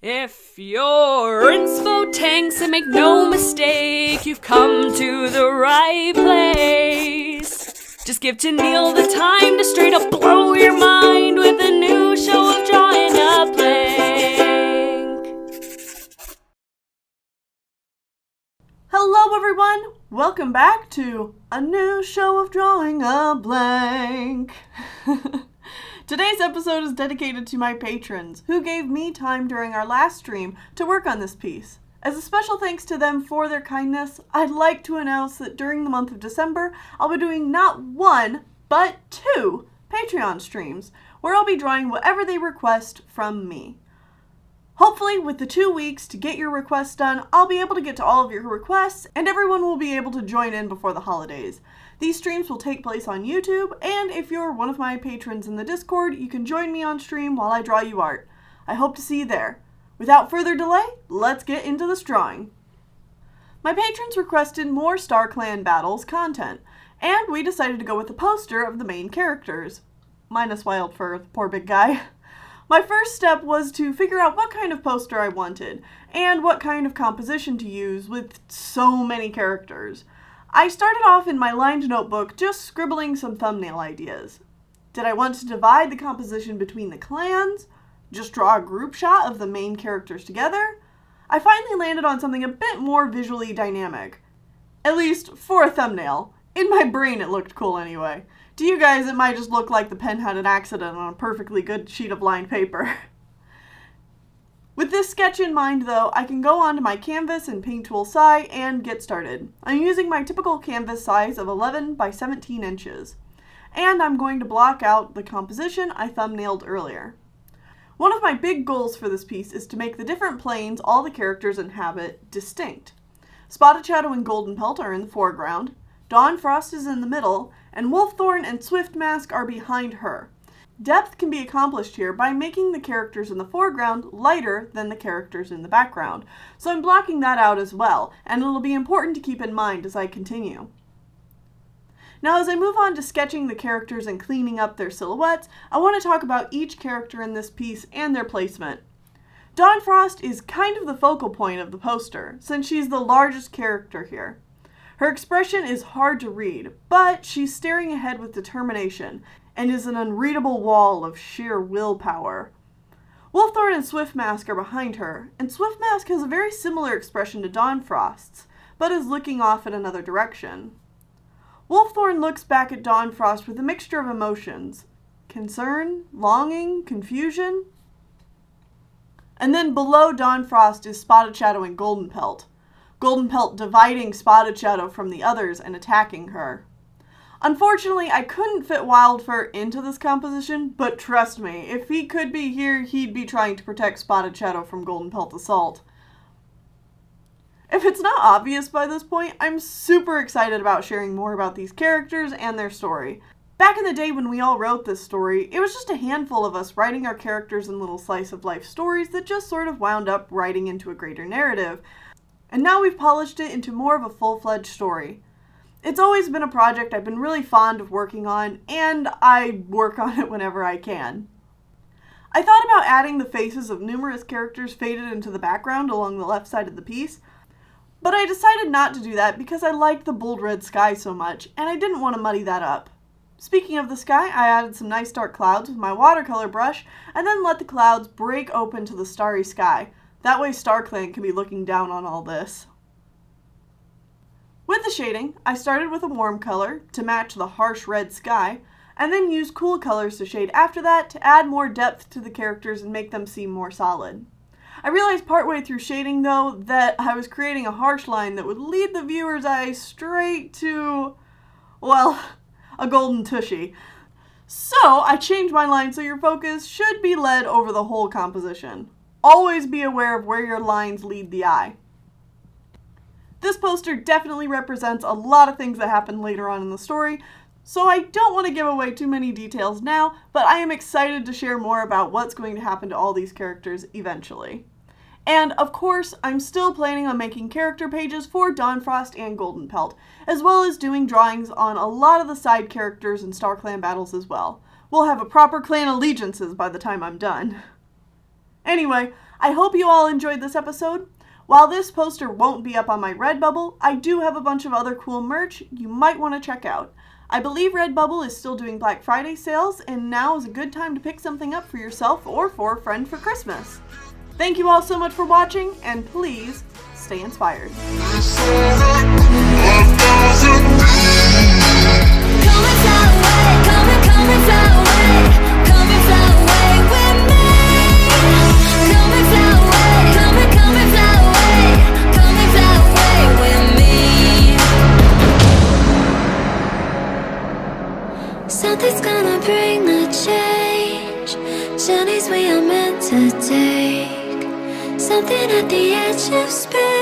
If you're inspo tanks, and make no mistake, you've come to the right place. Just give to Neil the time to straight up blow your mind with a new show of drawing a blank. Hello everyone, welcome back to a new show of drawing a blank. Today's episode is dedicated to my patrons, who gave me time during our last stream to work on this piece. As a special thanks to them for their kindness, I'd like to announce that during the month of December, I'll be doing not one, but two Patreon streams, where I'll be drawing whatever they request from me. Hopefully, with the 2 weeks to get your requests done, I'll be able to get to all of your requests, and everyone will be able to join in before the holidays. These streams will take place on YouTube, and if you're one of my patrons in the Discord, you can join me on stream while I draw you art. I hope to see you there. Without further delay, let's get into this drawing. My patrons requested more StarClan battles content, and we decided to go with a poster of the main characters. Minus Wild Fur, the poor big guy. My first step was to figure out what kind of poster I wanted, and what kind of composition to use with so many characters. I started off in my lined notebook just scribbling some thumbnail ideas. Did I want to divide the composition between the clans? Just draw a group shot of the main characters together? I finally landed on something a bit more visually dynamic. At least for a thumbnail. In my brain it looked cool anyway. To you guys, it might just look like the pen had an accident on a perfectly good sheet of lined paper. With this sketch in mind, though, I can go onto my canvas and paint tool Psi and get started. I'm using my typical canvas size of 11 by 17 inches. And I'm going to block out the composition I thumbnailed earlier. One of my big goals for this piece is to make the different planes all the characters inhabit distinct. Spotted Shadow and Golden Pelt are in the foreground, Dawn Frost is in the middle, and Wolfthorn and Swiftmask are behind her. Depth can be accomplished here by making the characters in the foreground lighter than the characters in the background, so I'm blocking that out as well, and it'll be important to keep in mind as I continue. Now as I move on to sketching the characters and cleaning up their silhouettes, I want to talk about each character in this piece and their placement. Dawn Frost is kind of the focal point of the poster, since she's the largest character here. Her expression is hard to read, but she's staring ahead with determination, and is an unreadable wall of sheer willpower. Wolfthorn and Swiftmask are behind her, and Swiftmask has a very similar expression to Dawn Frost's, but is looking off in another direction. Wolfthorn looks back at Dawn Frost with a mixture of emotions: concern, longing, confusion. And then below Dawn Frost is Spotted Shadow and Golden Pelt. Golden Pelt dividing Spotted Shadow from the others and attacking her. Unfortunately, I couldn't fit Wildfur into this composition, but trust me, if he could be here, he'd be trying to protect Spotted Shadow from Golden Pelt's assault. If it's not obvious by this point, I'm super excited about sharing more about these characters and their story. Back in the day when we all wrote this story, it was just a handful of us writing our characters in little slice-of-life stories that just sort of wound up writing into a greater narrative. And now we've polished it into more of a full-fledged story. It's always been a project I've been really fond of working on, and I work on it whenever I can. I thought about adding the faces of numerous characters faded into the background along the left side of the piece, but I decided not to do that because I liked the bold red sky so much, and I didn't want to muddy that up. Speaking of the sky, I added some nice dark clouds with my watercolor brush, and then let the clouds break open to the starry sky. That way StarClan can be looking down on all this. With the shading, I started with a warm color to match the harsh red sky, and then used cool colors to shade after that to add more depth to the characters and make them seem more solid. I realized partway through shading, though, that I was creating a harsh line that would lead the viewer's eyes straight to, well, a golden tushy. So I changed my line so your focus should be led over the whole composition. Always be aware of where your lines lead the eye. This poster definitely represents a lot of things that happen later on in the story, so I don't want to give away too many details now, but I am excited to share more about what's going to happen to all these characters eventually. And of course, I'm still planning on making character pages for Dawn Frost and Golden Pelt, as well as doing drawings on a lot of the side characters in StarClan battles as well. We'll have a proper clan allegiances by the time I'm done. Anyway, I hope you all enjoyed this episode. While this poster won't be up on my Redbubble, I do have a bunch of other cool merch you might want to check out. I believe Redbubble is still doing Black Friday sales, and now is a good time to pick something up for yourself or for a friend for Christmas. Thank you all so much for watching, and please stay inspired. Something's gonna bring the change. Journeys we are meant to take. Something at the edge of space.